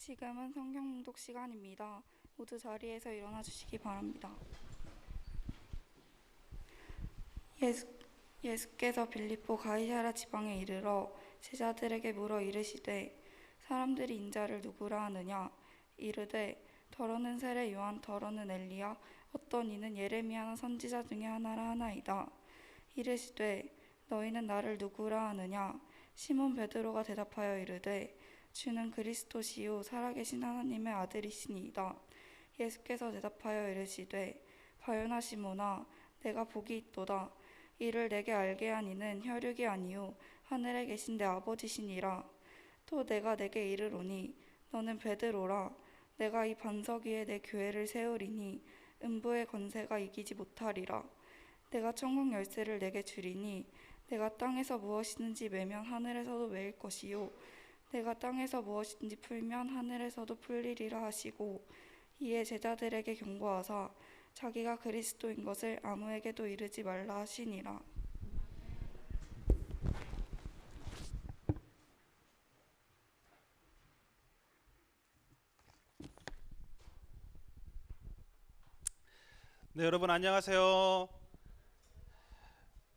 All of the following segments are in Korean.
지금은 성경 낭독 시간입니다. 모두 자리에서 일어나 주시기 바랍니다. 예수께서 빌립보 가이사랴 지방에 이르러 제자들에게 물어 이르시되 사람들이 인자를 누구라 하느냐. 이르되 더러는 세례 요한, 더러는 엘리야, 어떤 이는 예레미야나 선지자 중에 하나라 하나이다. 이르시되 너희는 나를 누구라 하느냐. 시몬 베드로가 대답하여 이르되 주는 그리스도시요 살아계신 하나님의 아들이시니이다. 예수께서 대답하여 이르시되 바요나 시몬아, 내가 복이 있도다. 이를 내게 알게 한 이는 혈육이 아니요 하늘에 계신 내 아버지시니라. 또 내가 내게 이르노니 너는 베드로라. 내가 이 반석 위에 내 교회를 세우리니 음부의 권세가 이기지 못하리라. 내가 천국 열쇠를 내게 주리니 내가 땅에서 무엇이든지 매면 하늘에서도 매일 것이요 내가 땅에서 무엇이든지 풀면 하늘에서도 풀리리라 하시고, 이에 제자들에게 경고하사 자기가 그리스도인 것을 아무에게도 이르지 말라 하시니라. 네, 여러분 안녕하세요.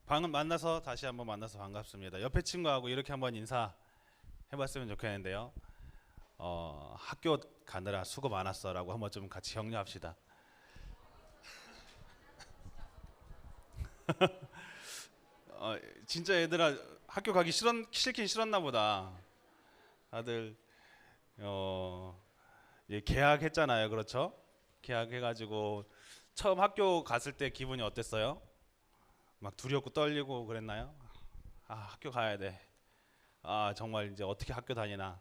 방금 다시 한번 만나서 반갑습니다. 옆에 친구하고 이렇게 한번 인사 해봤으면 좋겠는데요. 학교 가느라 수고 많았어라고 한번 좀 같이 격려합시다. 진짜 얘들아 학교 가기 싫긴 싫었나 보다. 다들 개학했잖아요, 그렇죠? 개학해가지고 처음 학교 갔을 때 기분이 어땠어요? 막 두렵고 떨리고 그랬나요? 아, 학교 가야 돼. 아, 정말 이제 어떻게 학교 다니나,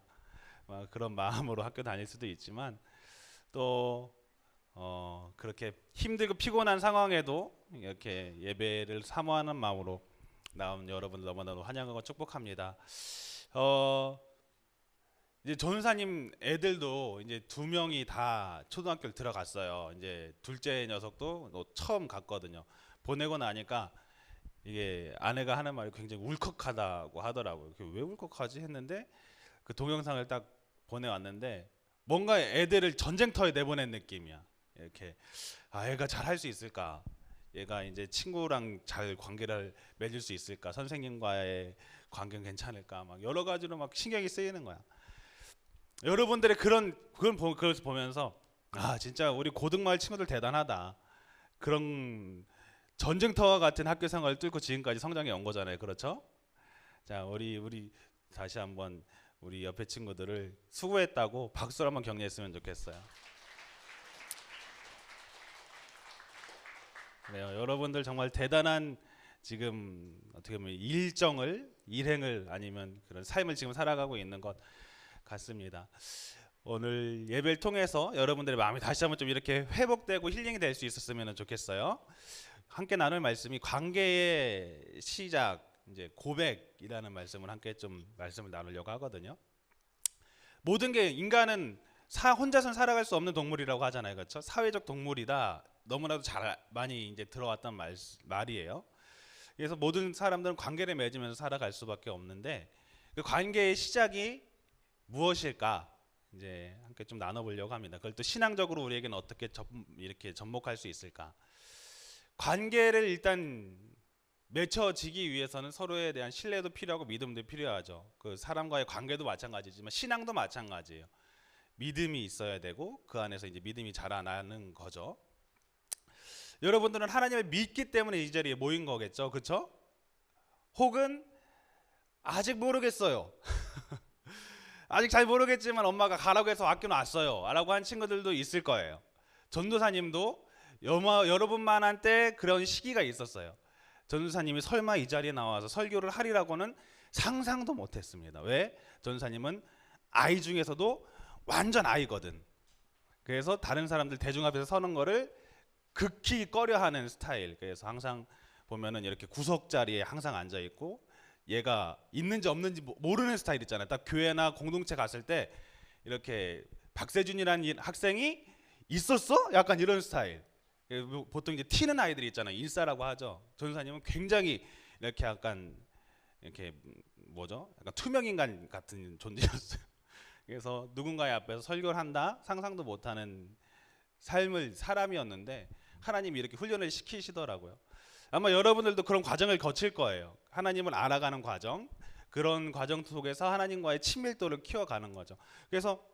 막 그런 마음으로 학교 다닐 수도 있지만 또 그렇게 힘들고 피곤한 상황에도 이렇게 예배를 사모하는 마음으로 나온 여러분 너무나도 환영하고 축복합니다. 이제 전사님 애들도 이제 2명이 다 초등학교를 들어갔어요. 이제 둘째 녀석도 처음 갔거든요. 보내고 나니까 이게 아내가 하는 말이 굉장히 울컥하다고 하더라고요. 왜 울컥하지 했는데 그 동영상을 딱 보내왔는데 뭔가 애들을 전쟁터에 내보낸 느낌이야. 이렇게 애가 잘 할 수 있을까? 얘가 이제 친구랑 잘 관계를 맺을 수 있을까? 선생님과의 관계는 괜찮을까? 막 여러 가지로 막 신경이 쓰이는 거야. 여러분들의 그걸 보면서 진짜 우리 고등마을 친구들 대단하다. 그런 전쟁터와 같은 학교 생활을 뚫고 지금까지 성장해 온 거잖아요, 그렇죠? 자, 우리 다시 한번 우리 옆에 친구들을 수고했다고 박수로 한번 격려했으면 좋겠어요. 네, 여러분들 정말 대단한 지금 어떻게 보면 일행을 아니면 그런 삶을 지금 살아가고 있는 것 같습니다. 오늘 예배를 통해서 여러분들의 마음이 다시 한번 좀 이렇게 회복되고 힐링이 될 수 있었으면 좋겠어요. 함께 나눌 말씀이 관계의 시작, 이제 고백이라는 말씀을 함께 좀 말씀을 나누려고 하거든요. 모든 게 인간은 혼자서는 살아갈 수 없는 동물이라고 하잖아요, 그렇죠? 사회적 동물이다. 너무나도 많이 이제 들어왔던 말이에요. 그래서 모든 사람들은 관계를 맺으면서 살아갈 수밖에 없는데 그 관계의 시작이 무엇일까? 이제 함께 좀 나눠보려고 합니다. 그걸 또 신앙적으로 우리에게는 어떻게 이렇게 접목할 수 있을까? 관계를 일단 맺혀지기 위해서는 서로에 대한 신뢰도 필요하고 믿음도 필요하죠. 그 사람과의 관계도 마찬가지지만 신앙도 마찬가지예요. 믿음이 있어야 되고 그 안에서 이제 믿음이 자라나는 거죠. 여러분들은 하나님을 믿기 때문에 이 자리에 모인 거겠죠, 그렇죠? 혹은 아직 모르겠어요. 아직 잘 모르겠지만 엄마가 가라고 해서 학교는 왔어요 라고 한 친구들도 있을 거예요. 전도사님도 여러분만 한때 그런 시기가 있었어요. 전도사님이 설마 이 자리에 나와서 설교를 하리라고는 상상도 못했습니다. 왜? 전도사님은 아이 중에서도 완전 아이거든. 그래서 다른 사람들 대중 앞에서 서는 거를 극히 꺼려하는 스타일. 그래서 항상 보면은 이렇게 구석 자리에 항상 앉아 있고 얘가 있는지 없는지 모르는 스타일 있잖아요. 딱 교회나 공동체 갔을 때 이렇게 박세준이라는 학생이 있었어? 약간 이런 스타일. 보통 이제 튀는 아이들이 있잖아요. 인싸라고 하죠. 전도사님은 굉장히 이렇게 약간 이렇게 약간 투명 인간 같은 존재였어요. 그래서 누군가의 앞에서 설교를 한다 상상도 못하는 삶을 사람이었는데 하나님이 이렇게 훈련을 시키시더라고요. 아마 여러분들도 그런 과정을 거칠 거예요. 하나님을 알아가는 과정, 그런 과정 속에서 하나님과의 친밀도를 키워가는 거죠. 그래서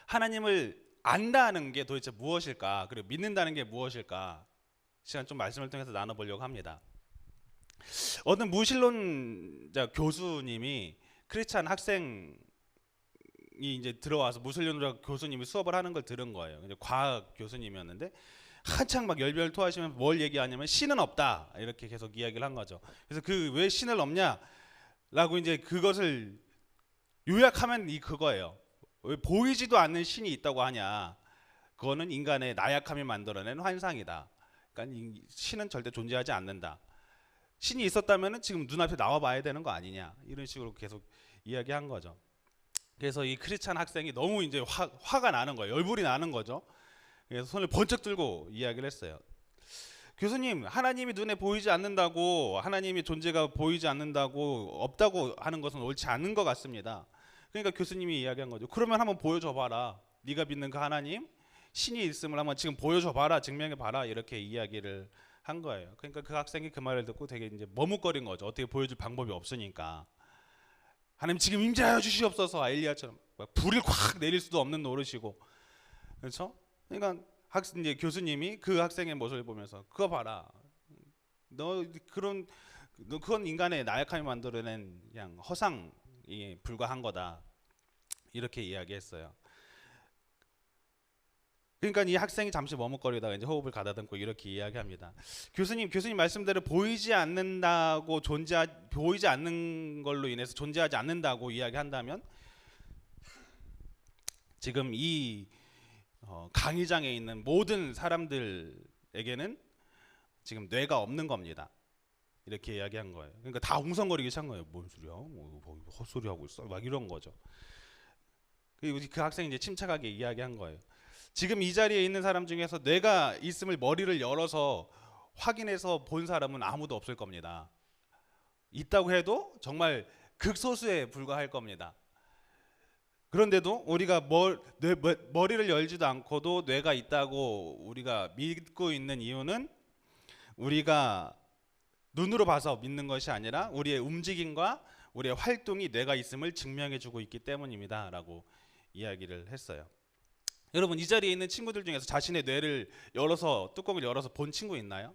하나님을 안다는 게 도대체 무엇일까, 그리고 믿는다는 게 무엇일까, 시간 좀 말씀을 통해서 나눠보려고 합니다. 어느 무신론자 교수님이 크리스찬 학생이 이제 들어와서 무신론자 교수님이 수업을 하는 걸 들은 거예요. 이제 과학 교수님이었는데 한창 막 열변을 토하시면 뭘 얘기하냐면 신은 없다 이렇게 계속 이야기를 한 거죠. 그래서 그 왜 신을 없냐라고 이제 그것을 요약하면 그거예요. 왜 보이지도 않는 신이 있다고 하냐? 그거는 인간의 나약함이 만들어낸 환상이다. 그러니까 신은 절대 존재하지 않는다. 신이 있었다면 지금 눈앞에 나와봐야 되는 거 아니냐? 이런 식으로 계속 이야기한 거죠. 그래서 이 크리스찬 학생이 너무 이제 화가 나는 거예요. 열불이 나는 거죠. 그래서 손을 번쩍 들고 이야기를 했어요. 교수님, 하나님이 눈에 보이지 않는다고, 하나님의 존재가 보이지 않는다고, 없다고 하는 것은 옳지 않은 것 같습니다. 그러니까 교수님이 이야기한 거죠. 그러면 한번 보여줘 봐라. 네가 믿는 그 하나님, 신이 있음을 한번 지금 보여줘 봐라, 증명해 봐라, 이렇게 이야기를 한 거예요. 그러니까 그 학생이 그 말을 듣고 되게 이제 머뭇거린 거죠. 어떻게 보여줄 방법이 없으니까. 하나님 지금 임재하여 주시옵소서. 엘리야처럼 불을 확 내릴 수도 없는 노릇이고, 그렇죠? 그러니까 이제 교수님이 그 학생의 모습을 보면서 그거 봐라. 그건 인간의 나약함이 만들어낸 그냥 허상에 불과한 거다. 이렇게 이야기했어요. 그러니까 이 학생이 잠시 머뭇거리다가 이제 호흡을 가다듬고 이렇게 이야기합니다. 교수님 말씀대로 보이지 않는다고 보이지 않는 걸로 인해서 존재하지 않는다고 이야기한다면 지금 이 강의장에 있는 모든 사람들에게는 지금 뇌가 없는 겁니다. 이렇게 이야기한 거예요. 그러니까 다 웅성거리기 시작한 거예요. 뭔 소리야? 뭐 헛소리 하고 있어? 막 이런 거죠. 그리고 그 학생이 이제 침착하게 이야기한 거예요. 지금 이 자리에 있는 사람 중에서 뇌가 있음을 머리를 열어서 확인해서 본 사람은 아무도 없을 겁니다. 있다고 해도 정말 극소수에 불과할 겁니다. 그런데도 우리가 머리를 열지도 않고도 뇌가 있다고 우리가 믿고 있는 이유는 우리가 눈으로 봐서 믿는 것이 아니라 우리의 움직임과 우리의 활동이 뇌가 있음을 증명해주고 있기 때문입니다 라고 이야기를 했어요. 여러분, 이 자리에 있는 친구들 중에서 자신의 뇌를 뚜껑을 열어서 본 친구 있나요?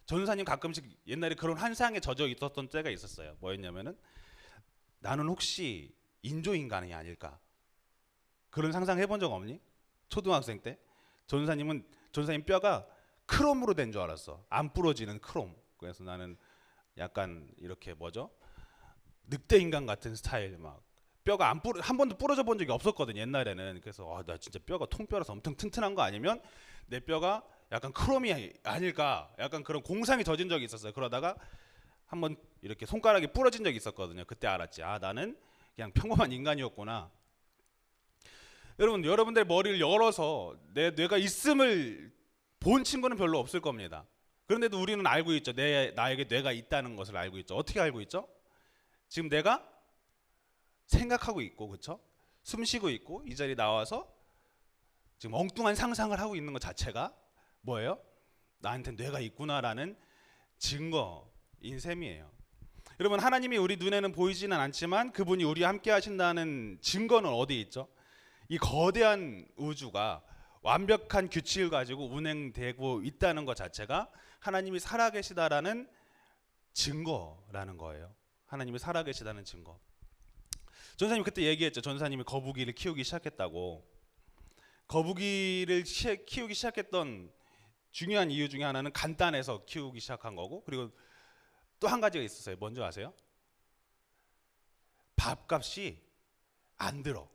전사님 가끔씩 옛날에 그런 환상에 젖어 있었던 때가 있었어요. 뭐였냐면은 나는 혹시 인조인간이 아닐까? 그런 상상 해본 적 없니? 초등학생 때 전사님 뼈가 크롬으로 된 줄 알았어. 안 부러지는 크롬. 그래서 나는 약간 이렇게 늑대인간 같은 스타일, 막 뼈가 한 번도 부러져 본 적이 없었거든 옛날에는. 그래서 나 진짜 뼈가 통뼈라서 엄청 튼튼한 거 아니면 내 뼈가 약간 크롬이 아닐까, 약간 그런 공상이 젖은 적이 있었어요. 그러다가 한번 이렇게 손가락이 부러진 적이 있었거든요. 그때 알았지. 나는 그냥 평범한 인간이었구나. 여러분들 머리를 열어서 내 뇌가 있음을 본 친구는 별로 없을 겁니다. 그런데도 우리는 알고 있죠. 나에게 뇌가 있다는 것을 알고 있죠. 어떻게 알고 있죠? 지금 내가 생각하고 있고, 그렇죠? 숨 쉬고 있고, 이 자리에 나와서 지금 엉뚱한 상상을 하고 있는 것 자체가 뭐예요? 나한테 뇌가 있구나라는 증거인 셈이에요. 여러분, 하나님이 우리 눈에는 보이지는 않지만 그분이 우리와 함께 하신다는 증거는 어디에 있죠? 이 거대한 우주가 완벽한 규칙을 가지고 운행되고 있다는 것 자체가 하나님이 살아계시다라는 증거라는 거예요. 하나님이 살아계시다는 증거. 전사님 그때 얘기했죠. 전사님이 거북이를 키우기 시작했다고. 거북이를 키우기 시작했던 중요한 이유 중에 하나는 간단해서 키우기 시작한 거고, 그리고 또 한 가지가 있었어요. 뭔지 아세요? 밥값이 안 들어.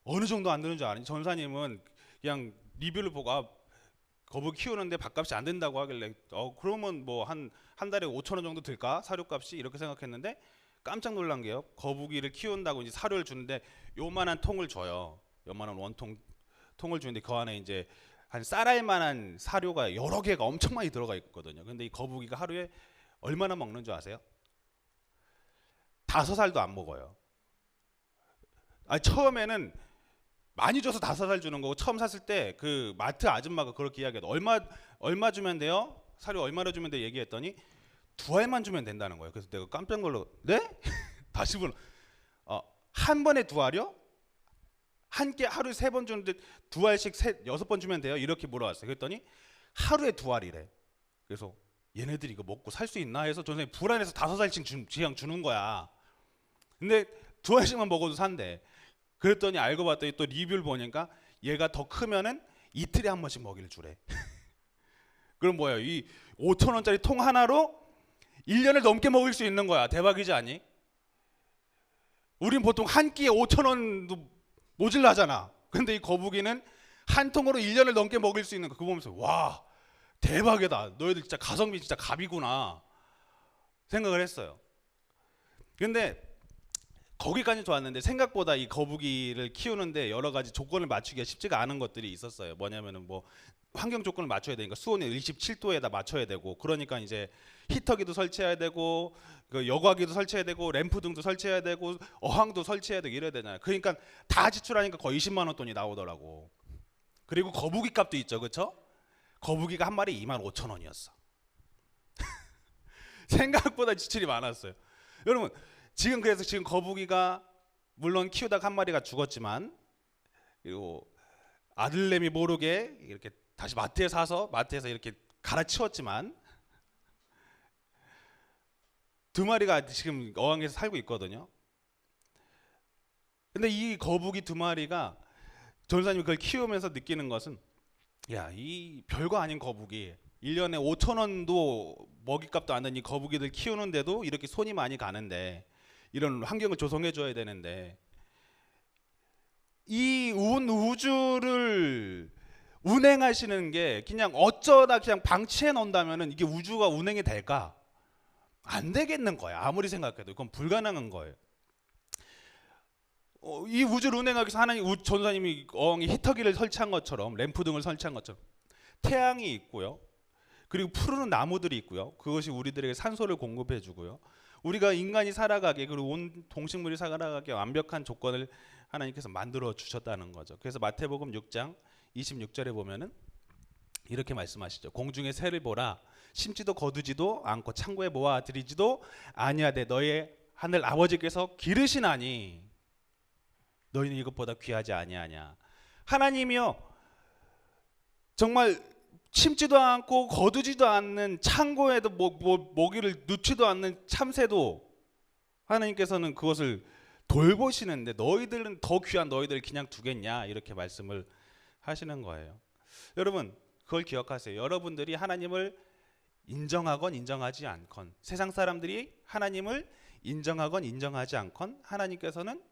어느 정도 안 드는 줄 아니? 전사님은 그냥 리뷰를 보고 거북이 키우는데 밥값이 안 된다고 하길래 그러면 뭐 한 달에 5,000원 정도 들까? 사료값이? 이렇게 생각했는데 깜짝 놀란 게요. 거북이를 키운다고 이제 사료를 주는데 요만한 통을 줘요. 요만한 원통 통을 주는데 그 안에 이제 한 쌀알만한 사료가 여러 개가 엄청 많이 들어가 있거든요. 근데 이 거북이가 하루에 얼마나 먹는 줄 아세요? 5살도 안 먹어요. 처음에는 많이 줘서 5살 주는 거고, 처음 샀을 때 그 마트 아줌마가 그렇게 이야기해요. 얼마 주면 돼요? 사료 얼마나 주면 돼? 얘기했더니 2알만 주면 된다는 거예요. 그래서 내가 깜짝 놀라. 네? 다시 보는. 한 번에 2알이요? 한 끼 하루에 3번 주는데 2알씩 6번 주면 돼요? 이렇게 물어봤어요. 그랬더니 하루에 2알이래. 그래서 얘네들이 이거 먹고 살 수 있나 해서 전선생님이 불안해서 5알씩 그냥 주는 거야. 근데 2알씩만 먹어도 산대. 그랬더니 알고 봤더니 또 리뷰를 보니까 얘가 더 크면은 이틀에 한 번씩 먹이를 주래. 그럼 뭐야? 이 5,000원짜리 통 하나로 1년을 넘게 먹을 수 있는 거야. 대박이지 않니? 우린 보통 한 끼에 5,000원도 모질라잖아. 근데 이 거북이는 한 통으로 1년을 넘게 먹일 수 있는 거. 그거 보면서 와, 대박이다. 너희들 진짜 가성비 진짜 갑이구나 생각을 했어요. 근데 거기까지 좋았는데 생각보다 이 거북이를 키우는데 여러 가지 조건을 맞추기가 쉽지가 않은 것들이 있었어요. 뭐냐면은 뭐 환경 조건을 맞춰야 되니까 수온을 27도에다 맞춰야 되고, 그러니까 이제 히터기도 설치해야 되고, 그 여과기도 설치해야 되고, 램프 등도 설치해야 되고, 어항도 설치해야 되고 이래야 되잖아요. 그러니까 다 지출하니까 거의 20만 원 돈이 나오더라고. 그리고 거북이 값도 있죠, 그렇죠? 거북이가 한 마리 25,000원이었어. 생각보다 지출이 많았어요. 여러분, 그래서 지금 거북이가 물론 키우다가 한 마리가 죽었지만, 그리고 아들내미 모르게 이렇게 다시 마트에서 이렇게 갈아치웠지만 2마리가 지금 어항에서 살고 있거든요. 근데 이 거북이 2마리가 전사님이 그걸 키우면서 느끼는 것은, 야, 이 별거 아닌 거북이 1년에 5,000원도 먹이값도 안 되는 이 거북이들 키우는데도 이렇게 손이 많이 가는데, 이런 환경을 조성해 줘야 되는데, 이 우주를 운행하시는 게 그냥 어쩌다 그냥 방치해 놓는다면은 이게 우주가 운행이 될까? 안 되겠는 거야. 아무리 생각해도 그건 불가능한 거예요. 이 우주를 운행하기 위해서 전사님이 어항에 히터기를 설치한 것처럼, 램프 등을 설치한 것처럼 태양이 있고요. 그리고 푸르른 나무들이 있고요. 그것이 우리들에게 산소를 공급해 주고요. 우리가 인간이 살아가게, 그리고 온 동식물이 살아가게 완벽한 조건을 하나님께서 만들어 주셨다는 거죠. 그래서 마태복음 6장 26절에 보면은 이렇게 말씀하시죠. 공중의 새를 보라. 심지도 거두지도 않고 창고에 모아 들이지도 아니하되 너의 하늘 아버지께서 기르시나니 너희는 이것보다 귀하지 아니하냐. 하나님이요, 정말 심지도 않고 거두지도 않는 창고에도 먹이를 넣지도 않는 참새도 하나님께서는 그것을 돌보시는데 너희들은 더 귀한 너희들을 그냥 두겠냐, 이렇게 말씀을 하시는 거예요. 여러분, 그걸 기억하세요. 여러분들이 하나님을 인정하건 인정하지 않건, 세상 사람들이 하나님을 인정하건 인정하지 않건, 하나님께서는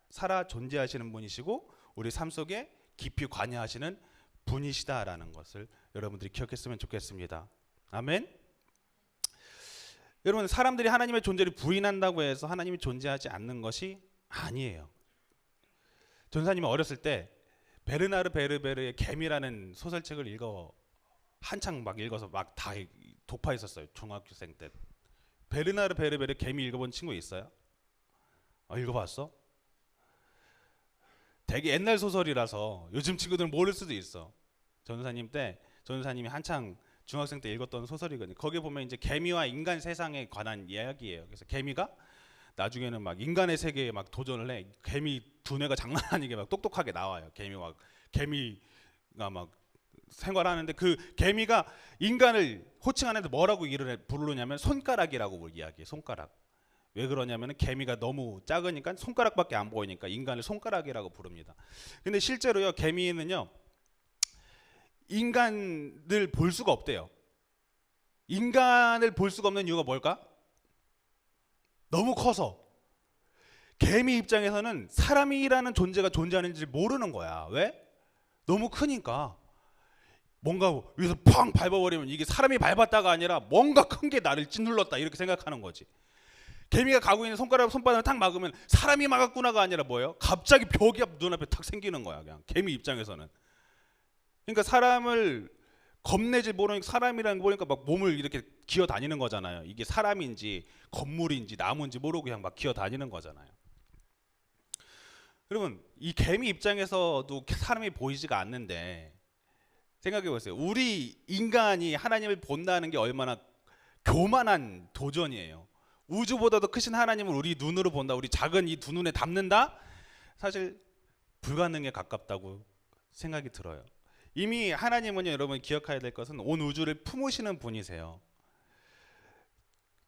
살아 존재하시는 분이시고 우리 삶 속에 깊이 관여하시는 분이시다라는 것을 여러분들이 기억했으면 좋겠습니다. 아멘. 여러분, 사람들이 하나님의 존재를 부인한다고 해서 하나님이 존재하지 않는 것이 아니에요. 전사님이 어렸을 때 베르나르 베르베르의 개미라는 소설책을 한창 막 읽어서 막 다 독파했었어요. 중학생 때. 베르나르 베르베르 개미 읽어본 친구 있어요? 읽어봤어? 되게 옛날 소설이라서 요즘 친구들은 모를 수도 있어. 전사님이 한창 중학생 때 읽었던 소설이거든요. 거기에 보면 이제 개미와 인간 세상에 관한 이야기예요. 그래서 개미가 나중에는 막 인간의 세계에 막 도전을 해. 개미 두뇌가 장난 아니게 막 똑똑하게 나와요. 개미가 막 생활하는데 그 개미가 인간을 호칭하는데 뭐라고 부르냐면 손가락이라고 이야기해. 손가락. 왜 그러냐면 개미가 너무 작으니까 손가락밖에 안 보이니까 인간을 손가락이라고 부릅니다. 근데 실제로요, 개미는요, 인간을 볼 수가 없대요. 인간을 볼 수가 없는 이유가 뭘까? 너무 커서. 개미 입장에서는 사람이라는 존재가 존재하는지 모르는 거야. 왜? 너무 크니까. 뭔가 위에서 팡 밟아버리면 이게 사람이 밟았다가 아니라 뭔가 큰 게 나를 짓눌렀다, 이렇게 생각하는 거지. 개미가 가고 있는 손바닥을 탁 막으면 사람이 막았구나가 아니라 뭐예요? 갑자기 벽이 눈앞에 탁 생기는 거야. 그냥 개미 입장에서는. 그러니까 사람을 겁내지 모르니까, 사람이라는 거 보니까 막 몸을 이렇게 기어 다니는 거잖아요. 이게 사람인지 건물인지 나무인지 모르고 그냥 막 기어 다니는 거잖아요. 여러분, 이 개미 입장에서도 사람이 보이지가 않는데 생각해 보세요. 우리 인간이 하나님을 본다는 게 얼마나 교만한 도전이에요. 우주보다도 크신 하나님을 우리 눈으로 본다, 우리 작은 이 두 눈에 담는다? 사실 불가능에 가깝다고 생각이 들어요. 이미 하나님은요, 여러분 기억해야 될 것은 온 우주를 품으시는 분이세요.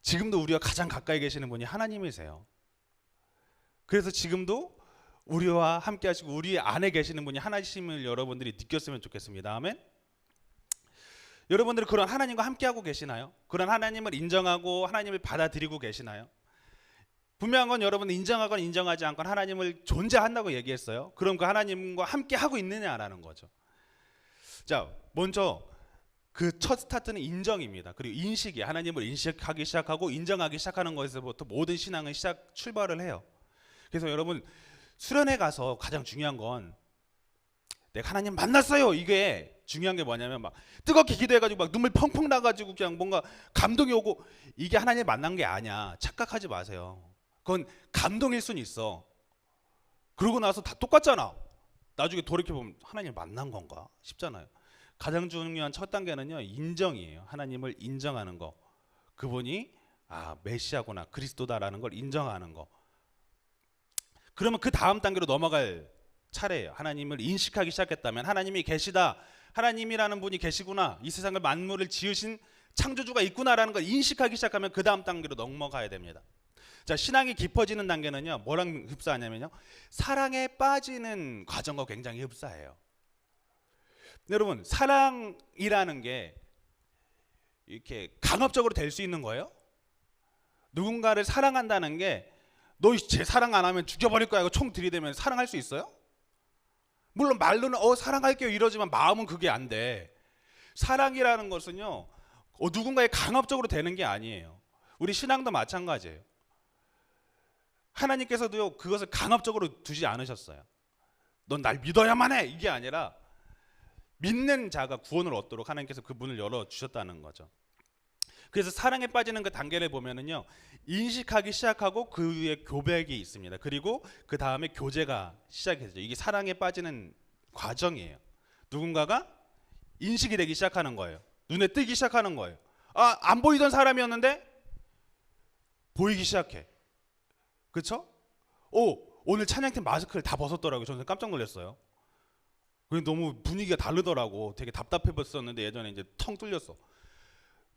지금도 우리와 가장 가까이 계시는 분이 하나님이세요. 그래서 지금도 우리와 함께 하시고 우리 안에 계시는 분이 하나님을 여러분들이 느꼈으면 좋겠습니다. 아멘. 여러분들은 그런 하나님과 함께 하고 계시나요? 그런 하나님을 인정하고 하나님을 받아들이고 계시나요? 분명한 건 여러분 인정하건 인정하지 않건 하나님을 존재한다고 얘기했어요. 그럼 그 하나님과 함께 하고 있느냐라는 거죠. 자, 먼저 그 첫 스타트는 인정입니다. 그리고 인식이, 하나님을 인식하기 시작하고 인정하기 시작하는 것에서부터 모든 신앙은 출발을 해요. 그래서 여러분 수련회 가서 가장 중요한 건 내가 하나님 만났어요. 이게 중요한 게 뭐냐면 막 뜨겁게 기도해가지고 막 눈물 펑펑 나가지고 그냥 뭔가 감동이 오고, 이게 하나님 만난 게 아니야. 착각하지 마세요. 그건 감동일 수는 있어. 그러고 나서 다 똑같잖아. 나중에 돌이켜보면 하나님 만난 건가 싶잖아요. 가장 중요한 첫 단계는요, 인정이에요. 하나님을 인정하는 거. 그분이 메시아구나, 그리스도다라는 걸 인정하는 거. 그러면 그 다음 단계로 넘어갈 차례예요. 하나님을 인식하기 시작했다면, 하나님이 계시다, 하나님이라는 분이 계시구나, 이 세상을 만물을 지으신 창조주가 있구나라는 걸 인식하기 시작하면 그 다음 단계로 넘어가야 됩니다. 자, 신앙이 깊어지는 단계는요, 뭐랑 흡사하냐면요, 사랑에 빠지는 과정과 굉장히 흡사해요. 여러분, 사랑이라는 게 이렇게 강압적으로 될 수 있는 거예요? 누군가를 사랑한다는 게 너 제 사랑 안 하면 죽여버릴 거야, 이거 총 들이대면 사랑할 수 있어요? 물론 말로는 사랑할게요 이러지만 마음은 그게 안 돼. 사랑이라는 것은요, 누군가에 강압적으로 되는 게 아니에요. 우리 신앙도 마찬가지예요. 하나님께서도요, 그것을 강압적으로 두지 않으셨어요. 넌 날 믿어야만 해, 이게 아니라 믿는 자가 구원을 얻도록 하나님께서 그 문을 열어주셨다는 거죠. 그래서 사랑에 빠지는 그 단계를 보면은요, 인식하기 시작하고 그 위에 교백이 있습니다. 그리고 그 다음에 교제가 시작이 되죠. 이게 사랑에 빠지는 과정이에요. 누군가가 인식이 되기 시작하는 거예요. 눈에 띄기 시작하는 거예요. 안 보이던 사람이었는데 보이기 시작해. 그렇죠? 오늘 찬양팀 마스크를 다 벗었더라고요. 저는 깜짝 놀랐어요. 너무 분위기가 다르더라고. 되게 답답해 보였었는데 예전에 이제 텅 뚫렸어.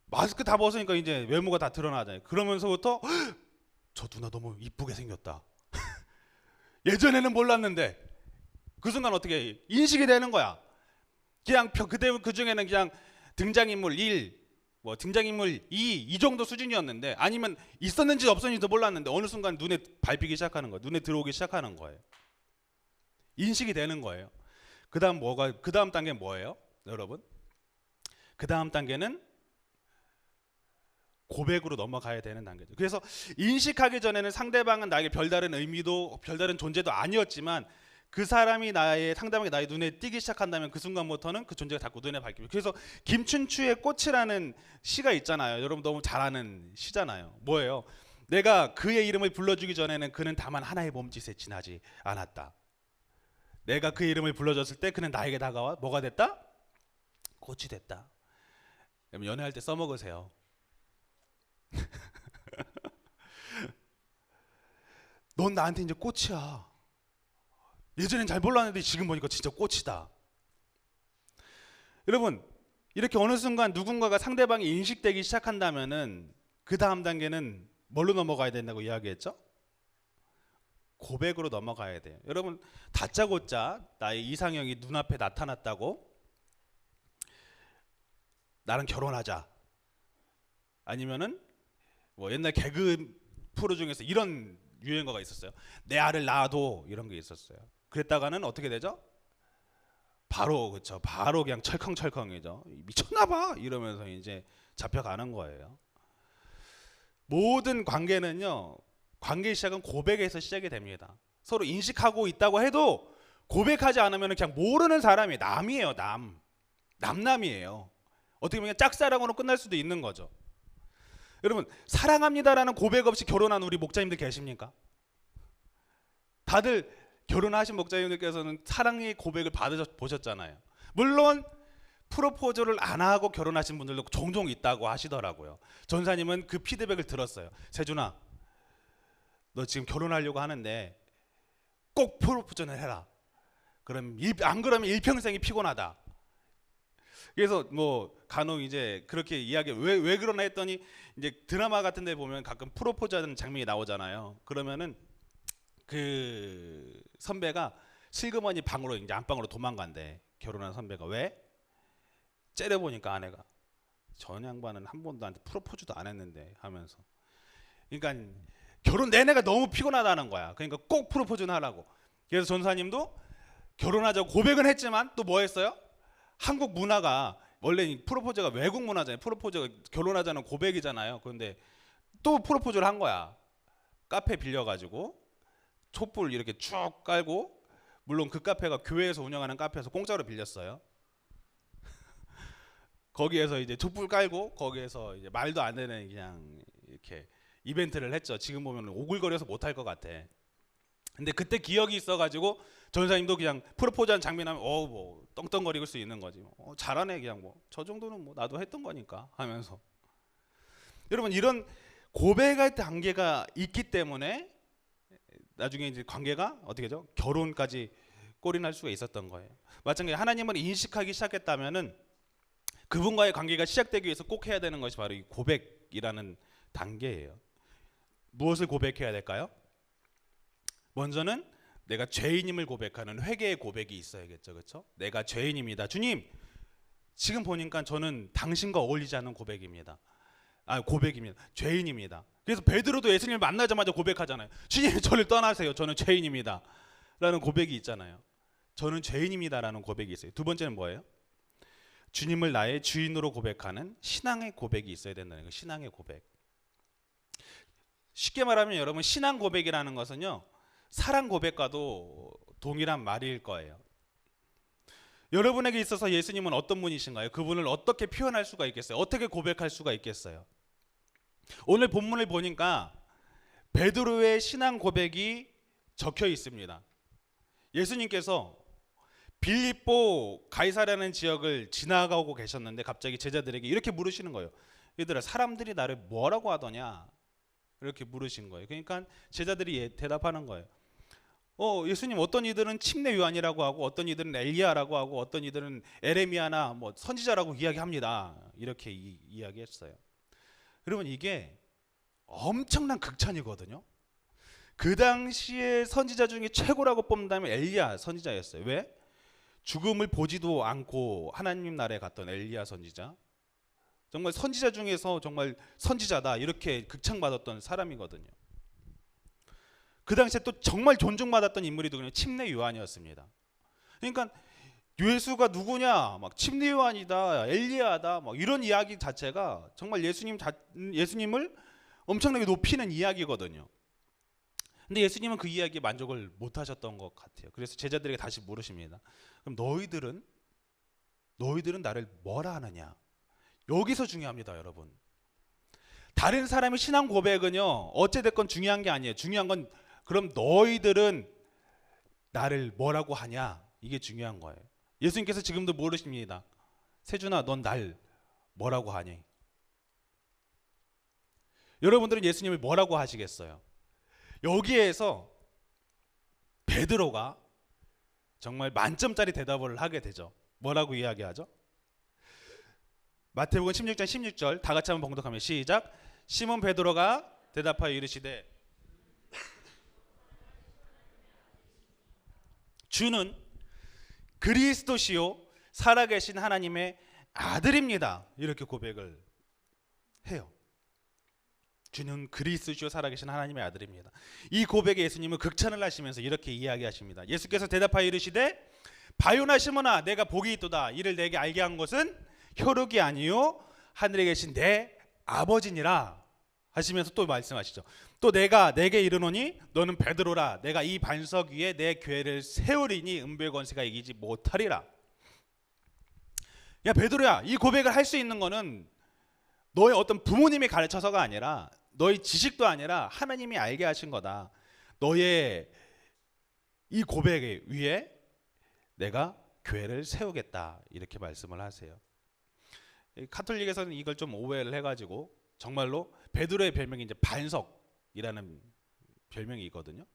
마스크 다 벗으니까 이제 외모가 다 드러나잖아요. 그러면서부터 저 누나 너무 이쁘게 생겼다. 예전에는 몰랐는데 그 순간 어떻게 인식이 되는 거야. 그냥 그 중에는 그냥 등장인물 1, 등장인물 2 정도 수준이었는데, 아니면 있었는지 없었는지도 몰랐는데 어느 순간 눈에 밟히기 시작하는 거예요. 눈에 들어오기 시작하는 거예요. 인식이 되는 거예요. 그 다음 단계는 뭐예요? 여러분, 그 다음 단계는 고백으로 넘어가야 되는 단계죠. 그래서 인식하기 전에는 상대방은 나에게 별다른 의미도 별다른 존재도 아니었지만, 그 사람이 상대방이 나의 눈에 띄기 시작한다면 그 순간부터는 그 존재가 자꾸 눈에 밝힙니다. 그래서 김춘추의 꽃이라는 시가 있잖아요. 여러분 너무 잘 아는 시잖아요. 뭐예요? 내가 그의 이름을 불러주기 전에는 그는 다만 하나의 몸짓에 지나지 않았다. 내가 그의 이름을 불러줬을 때 그는 나에게 다가와 뭐가 됐다? 꽃이 됐다. 연애할 때 써먹으세요. 넌 나한테 이제 꽃이야. 예전엔 잘 몰랐는데 지금 보니까 진짜 꽃이다. 여러분, 이렇게 어느 순간 누군가가 상대방이 인식되기 시작한다면은 그 다음 단계는 뭘로 넘어가야 된다고 이야기했죠? 고백으로 넘어가야 돼요. 여러분, 다짜고짜 나의 이상형이 눈앞에 나타났다고 나랑 결혼하자, 아니면은 옛날 개그 프로 중에서 이런 유행어가 있었어요. 내 알을 낳아도, 이런 게 있었어요. 그랬다가는 어떻게 되죠? 바로 그냥 철컹철컹이죠. 미쳤나봐 이러면서 이제 잡혀가는 거예요. 모든 관계는요, 관계의 시작은 고백에서 시작이 됩니다. 서로 인식하고 있다고 해도 고백하지 않으면 그냥 모르는 사람이 남이에요. 남남이에요. 어떻게 보면 짝사랑으로 끝날 수도 있는 거죠. 여러분, 사랑합니다라는 고백 없이 결혼한 우리 목자님들 계십니까? 다들 결혼하신 목사님들께서는 사랑의 고백을 받으셨잖아요. 물론 프로포즈를 안 하고 결혼하신 분들도 종종 있다고 하시더라고요. 전사님은 그 피드백을 들었어요. 세준아, 너 지금 결혼하려고 하는데 꼭 프로포즈는 해라. 안 그러면 일평생이 피곤하다. 그래서 뭐 간혹 이제 그렇게 이야기 왜 그러나 했더니 이제 드라마 같은 데 보면 가끔 프로포즈하는 장면이 나오잖아요. 그러면은 그 선배가 슬그머니 방으로 이제 안방으로 도망간대. 결혼한 선배가. 왜? 째려보니까 아내가 전 양반은 한 번도 나한테 프로포즈도 안 했는데 하면서. 그러니까 결혼 내내가 너무 피곤하다는 거야. 그러니까 꼭 프로포즈는 하라고. 그래서 전사님도 결혼하자고 고백은 했지만 또 뭐 했어요? 한국 문화가 원래 프로포즈가 외국 문화잖아요. 프로포즈가 결혼하자는 고백이잖아요. 그런데 또 프로포즈를 한 거야. 카페 빌려가지고 촛불 이렇게 쭉 깔고, 물론 그 카페가 교회에서 운영하는 카페에서 공짜로 빌렸어요. 거기에서 이제 촛불 깔고 거기에서 이제 말도 안 되는 그냥 이렇게 이벤트를 했죠. 지금 보면 오글거려서 못할 것 같아. 근데 그때 기억이 있어가지고 전사님도 그냥 프로포즈한 장면 하면 뭐 떵떵거릴 수 있는 거지. 잘하네, 그냥 뭐 저 정도는 뭐 나도 했던 거니까 하면서. 여러분, 이런 고백할 단계가 있기 때문에 나중에 이제 관계가 어떻게 죠? 결혼까지 꼬리날 수가 있었던 거예요. 마찬가지로 하나님을 인식하기 시작했다면은 그분과의 관계가 시작되기 위해서 꼭 해야 되는 것이 바로 이 고백이라는 단계예요. 무엇을 고백해야 될까요? 먼저는 내가 죄인임을 고백하는 회개의 고백이 있어야겠죠. 그렇죠? 내가 죄인입니다. 주님, 지금 보니까 저는 당신과 어울리지 않는 고백입니다. 고백입니다. 죄인입니다. 그래서 베드로도 예수님을 만나자마자 고백하잖아요. 주님, 저를 떠나세요. 저는 죄인입니다. 라는 고백이 있잖아요. 저는 죄인입니다라는 고백이 있어요. 두 번째는 뭐예요? 주님을 나의 주인으로 고백하는 신앙의 고백이 있어야 된다는 거예요. 신앙의 고백. 쉽게 말하면 여러분, 신앙 고백이라는 것은요, 사랑 고백과도 동일한 말일 거예요. 여러분에게 있어서 예수님은 어떤 분이신가요? 그분을 어떻게 표현할 수가 있겠어요? 어떻게 고백할 수가 있겠어요? 오늘 본문을 보니까 베드로의 신앙 고백이 적혀 있습니다. 예수님께서 빌립보 가이사랴라는 지역을 지나가고 계셨는데 갑자기 제자들에게 이렇게 물으시는 거예요. 얘들아, 사람들이 나를 뭐라고 하더냐? 이렇게 물으신 거예요. 그러니까 제자들이 대답하는 거예요. 예수님, 어떤 이들은 침례 요한이라고 하고, 어떤 이들은 엘리야라고 하고, 어떤 이들은 에레미야나 뭐 선지자라고 이야기합니다. 이렇게 이야기했어요. 여러분, 이게 엄청난 극찬이거든요. 그 당시에 선지자 중에 최고라고 뽑는다면 엘리야 선지자였어요. 왜? 죽음을 보지도 않고 하나님 나라에 갔던 엘리야 선지자. 정말 선지자 중에서 정말 선지자다, 이렇게 극찬받았던 사람이거든요. 그 당시에 또 정말 존중받았던 인물이 누구냐? 침례 요한이었습니다. 그러니까 예수가 누구냐? 막 침례 요한이다, 엘리야다, 막 이런 이야기 자체가 정말 예수님을 엄청나게 높이는 이야기거든요. 근데 예수님은 그 이야기에 만족을 못 하셨던 것 같아요. 그래서 제자들에게 다시 물으십니다. 그럼 너희들은 나를 뭐라 하느냐? 여기서 중요합니다, 여러분. 다른 사람의 신앙 고백은요, 어찌됐건 중요한 게 아니에요. 중요한 건 그럼 너희들은 나를 뭐라고 하냐? 이게 중요한 거예요. 예수님께서 지금도 물으십니다. 세준아, 넌 날 뭐라고 하니? 여러분들은 예수님을 뭐라고 하시겠어요? 여기에서 베드로가 정말 만점짜리 대답을 하게 되죠. 뭐라고 이야기하죠? 마태복음 16장 16절 다 같이 한번 봉독하면 시작. 시몬 베드로가 대답하여 이르시되 주는 그리스도시요 살아계신 하나님의 아들입니다. 이렇게 고백을 해요. 주는 그리스도시요 살아계신 하나님의 아들입니다. 이 고백에 예수님은 극찬을 하시면서 이렇게 이야기하십니다. 예수께서 대답하여 이르시되 바요나 시몬아, 내가 복이 있도다. 이를 내게 알게 한 것은 혈육이 아니요 하늘에 계신 내 아버지니라 하시면서 또 말씀하시죠. 또 내가 내게 이르노니 너는 베드로라. 내가 이 반석 위에 내 교회를 세우리니 은불 권세가 이기지 못하리라. 야 베드로야, 이 고백을 할 수 있는 거는 너의 어떤 부모님이 가르쳐서가 아니라, 너의 지식도 아니라 하나님이 알게 하신 거다. 너의 이 고백 위에 내가 교회를 세우겠다 이렇게 말씀을 하세요. 카톨릭에서는 이걸 좀 오해를 해가지고 정말로 베드로의 별명이 이제 반석이라는 별명이거든요.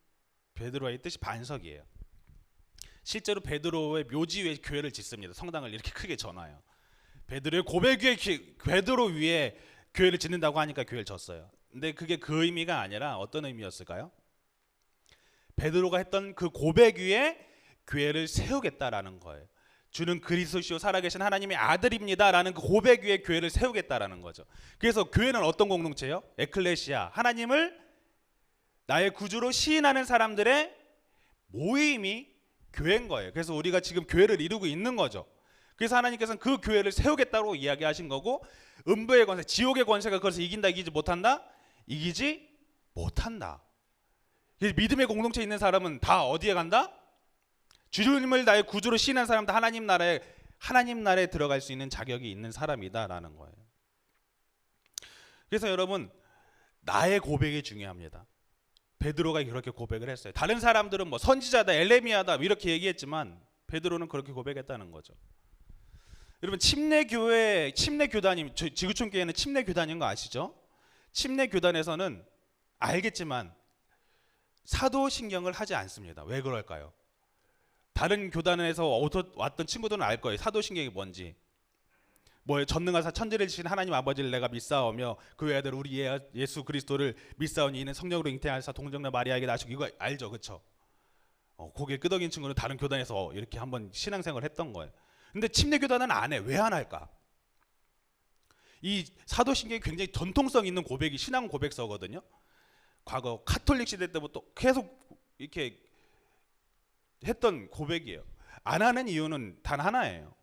베드로의 뜻이 반석이에요. 실제로 베드로의 묘지 위에 교회를 짓습니다. 성당을 이렇게 크게 전화요. 베드로의 고백 위에 베드로 위에 교회를 짓는다고 하니까 교회를 졌어요. 근데 그게 그 의미가 아니라 어떤 의미였을까요? 베드로가 했던 그 고백 위에 교회를 세우겠다라는 거예요. 주는 그리스도시요 살아계신 하나님의 아들입니다라는 그 고백 위에 교회를 세우겠다라는 거죠. 그래서 교회는 어떤 공동체예요? 에클레시아, 하나님을 나의 구주로 시인하는 사람들의 모임이 교회인 거예요. 그래서 우리가 지금 교회를 이루고 있는 거죠. 그래서 하나님께서는 그 교회를 세우겠다고 이야기하신 거고, 음부의 권세, 지옥의 권세가 그것을 이긴다, 이기지 못한다? 이기지 못한다. 믿음의 공동체에 있는 사람은 다 어디에 간다? 주님을 나의 구주로 시인한 사람 다 하나님 나라에 들어갈 수 있는 자격이 있는 사람이다라는 거예요. 그래서 여러분, 나의 고백이 중요합니다. 베드로가 그렇게 고백을 했어요. 다른 사람들은 뭐 선지자다, 엘레미야다 이렇게 얘기했지만 베드로는 그렇게 고백했다는 거죠. 여러분, 침례 교단이 지구촌 교회는 침례 교단인 거 아시죠? 침례 교단에서는 알겠지만 사도신경을 하지 않습니다. 왜 그럴까요? 다른 교단에서 왔던 친구들은 알 거예요. 사도신경이 뭔지. 뭐 전능하사 천지를 지신 하나님 아버지를 내가 믿사오며 그 외아들 우리 예수 그리스도를 믿사오니 이는 성령으로 잉태하사 동정녀 마리아에게 나시고, 이거 알죠, 그렇죠? 고개 끄덕인 친구는 다른 교단에서 이렇게 한번 신앙생활을 했던 거예요. 근데 침례 교단은 안 해. 왜 안 할까? 이 사도신경이 굉장히 전통성 있는 고백이 신앙 고백서거든요. 과거 카톨릭 시대 때부터 계속 이렇게 했던 고백이에요. 안 하는 이유는 단 하나예요.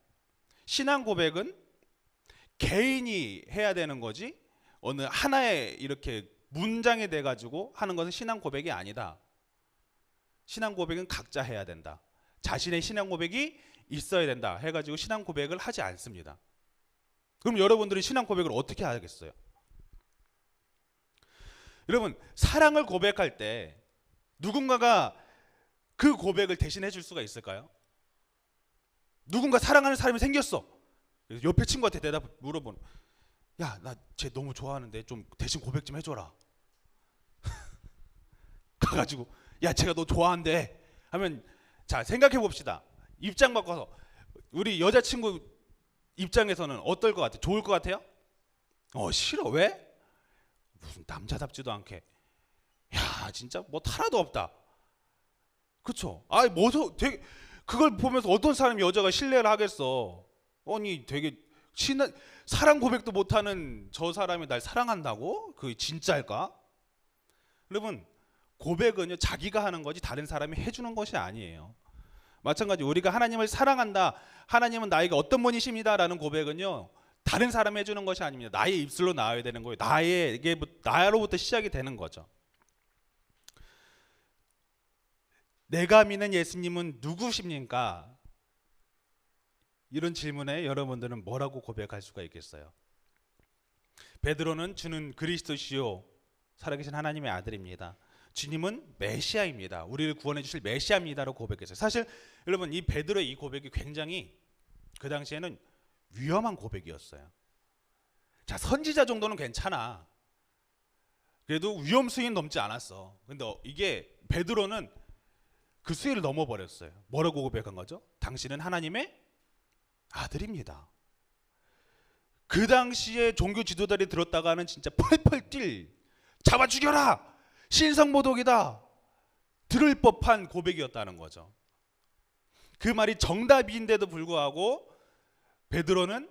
신앙 고백은 개인이 해야 되는 거지 어느 하나의 이렇게 문장이 돼가지고 하는 것은 신앙 고백이 아니다. 신앙 고백은 각자 해야 된다. 자신의 신앙 고백이 있어야 된다 해가지고 신앙 고백을 하지 않습니다. 그럼 여러분들은 신앙 고백을 어떻게 하겠어요? 여러분, 사랑을 고백할 때 누군가가 그 고백을 대신해 줄 수가 있을까요? 누군가 사랑하는 사람이 생겼어. 옆에 친구한테 물어보는, 야, 나 쟤 너무 좋아하는데 좀 대신 고백 좀 해줘라. 가가지고, 야, 쟤가 너 좋아한대 하면, 자, 생각해 봅시다. 입장 바꿔서 우리 여자친구 입장에서는 어떨 것 같아요? 좋을 것 같아요? 싫어. 왜? 무슨 남자답지도 않게, 야, 진짜 뭐 하나도 없다. 그쵸? 되게 그걸 보면서 어떤 사람이 여자가 신뢰를 하겠어? 아니, 되게 사랑 고백도 못하는 저 사람이 날 사랑한다고? 그게 진짜일까? 여러분, 고백은요, 자기가 하는 거지 다른 사람이 해주는 것이 아니에요. 마찬가지 우리가 하나님을 사랑한다, 하나님은 나에게 어떤 분이십니다라는 고백은요, 다른 사람이 해주는 것이 아닙니다. 나의 입술로 나와야 되는 거예요. 나로부터 시작이 되는 거죠. 내가 믿는 예수님은 누구십니까? 이런 질문에 여러분들은 뭐라고 고백할 수가 있겠어요? 베드로는 주는 그리스도시요 살아계신 하나님의 아들입니다. 주님은 메시아입니다. 우리를 구원해 주실 메시아입니다라고 고백했어요. 사실 여러분, 이 베드로의 이 고백이 굉장히 그 당시에는 위험한 고백이었어요. 자, 선지자 정도는 괜찮아. 그래도 위험 수위는 넘지 않았어. 근데 이게 베드로는 그 수위를 넘어버렸어요. 뭐라고 고백한 거죠? 당신은 하나님의 아들입니다. 그 당시에 종교 지도자들이 들었다가는 진짜 펄펄 뛸, 잡아 죽여라, 신성모독이다, 들을 법한 고백이었다는 거죠. 그 말이 정답인데도 불구하고 베드로는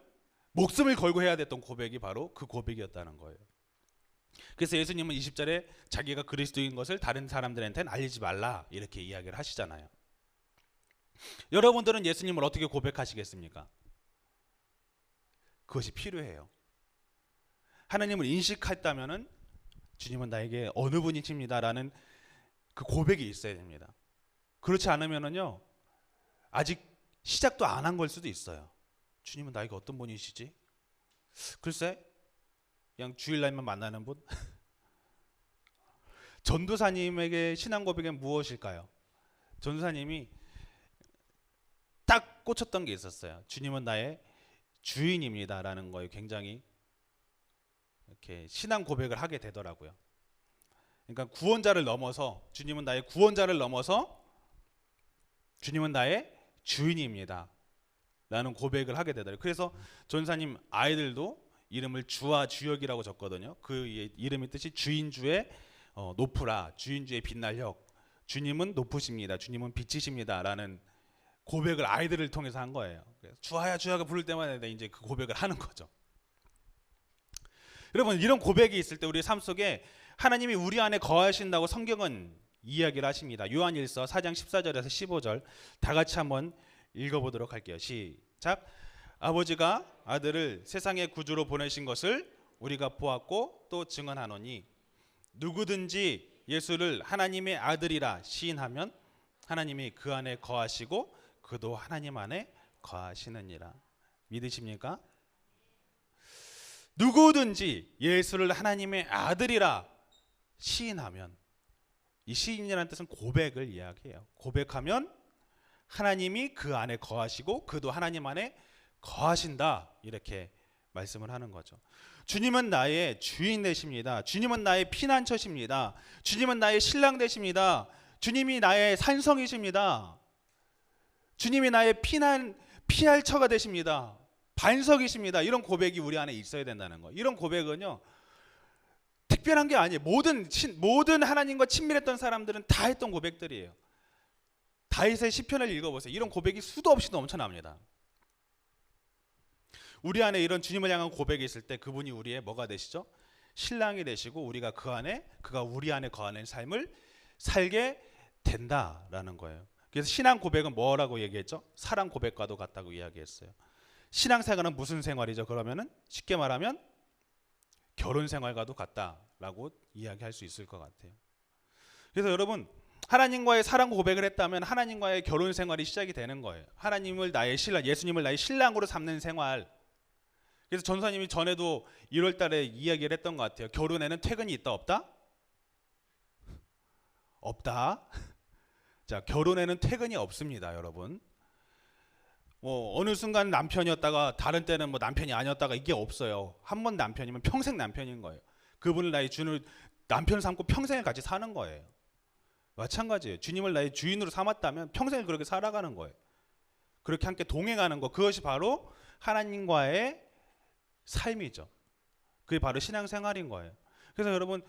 목숨을 걸고 해야 됐던 고백이 바로 그 고백이었다는 거예요. 그래서 예수님은 20절에 자기가 그리스도인 것을 다른 사람들한테는 알리지 말라 이렇게 이야기를 하시잖아요. 여러분들은 예수님을 어떻게 고백하시겠습니까? 그것이 필요해요. 하나님을 인식했다면은 주님은 나에게 어느 분이십니다라는 그 고백이 있어야 됩니다. 그렇지 않으면은요, 아직 시작도 안 한 걸 수도 있어요. 주님은 나에게 어떤 분이시지? 글쎄, 그냥 주일날만 만나는 분? 전도사님에게 신앙 고백은 무엇일까요? 전도사님이 딱 꽂혔던 게 있었어요. 주님은 나의 주인입니다라는 거에 굉장히 이렇게 신앙 고백을 하게 되더라고요. 그러니까 구원자를 넘어서, 주님은 나의 구원자를 넘어서 주님은 나의 주인입니다 라는 고백을 하게 되더라고요. 그래서 전사님 아이들도 이름을 주와 주역이라고 적거든요. 그 이름의 뜻이 주인주의 높으라, 주인주의 빛날력, 주님은 높으십니다, 주님은 빛이십니다 라는 고백을 아이들을 통해서 한 거예요. 주하야 주하가 부를 때마다 이제 그 고백을 하는 거죠. 여러분, 이런 고백이 있을 때 우리 삶 속에 하나님이 우리 안에 거하신다고 성경은 이야기를 하십니다. 요한일서 4장 14절에서 15절 다 같이 한번 읽어보도록 할게요. 시작. 아버지가 아들을 세상의 구주로 보내신 것을 우리가 보았고 또 증언하노니 누구든지 예수를 하나님의 아들이라 시인하면 하나님이 그 안에 거하시고 그도 하나님 안에 거하시느니라. 믿으십니까? 누구든지 예수를 하나님의 아들이라 시인하면, 이 시인이라는 뜻은 고백을 이야기해요. 고백하면 하나님이 그 안에 거하시고 그도 하나님 안에 거하신다, 이렇게 말씀을 하는 거죠. 주님은 나의 주인 되십니다. 주님은 나의 피난처십니다. 주님은 나의 신랑 되십니다. 주님이 나의 산성이십니다. 주님이 나의 피할 처가 되십니다. 반석이십니다. 이런 고백이 우리 안에 있어야 된다는 거예요. 이런 고백은요, 특별한 게 아니에요. 모든 하나님과 친밀했던 사람들은 다 했던 고백들이에요. 다윗의 시편을 읽어보세요. 이런 고백이 수도 없이 넘쳐납니다. 우리 안에 이런 주님을 향한 고백이 있을 때 그분이 우리의 뭐가 되시죠? 신랑이 되시고 우리가 그가 우리 안에 거하는 삶을 살게 된다라는 거예요. 그래서 신앙 고백은 뭐라고 얘기했죠? 사랑 고백과도 같다고 이야기했어요. 신앙 생활은 무슨 생활이죠? 그러면은 쉽게 말하면 결혼 생활과도 같다라고 이야기할 수 있을 것 같아요. 그래서 여러분, 하나님과의 사랑 고백을 했다면 하나님과의 결혼 생활이 시작이 되는 거예요. 하나님을 나의 신랑, 예수님을 나의 신랑으로 삼는 생활. 그래서 전사님이 전에도 1월 달에 이야기를 했던 것 같아요. 결혼에는 퇴근이 있다 없다? 없다. 자, 결혼에는 퇴근이 없습니다, 여러분. 어느 순간 남편이었다가 다른 때는 남편이 아니었다가 이게 없어요. 한 번 남편이면 평생 남편인 거예요. 그분을 나의 주인으로 남편 삼고 평생을 같이 사는 거예요. 마찬가지예요. 주님을 나의 주인으로 삼았다면 평생을 그렇게 살아가는 거예요. 그렇게 함께 동행하는 거, 그것이 바로 하나님과의 삶이죠. 그게 바로 신앙생활인 거예요. 그래서 여러분,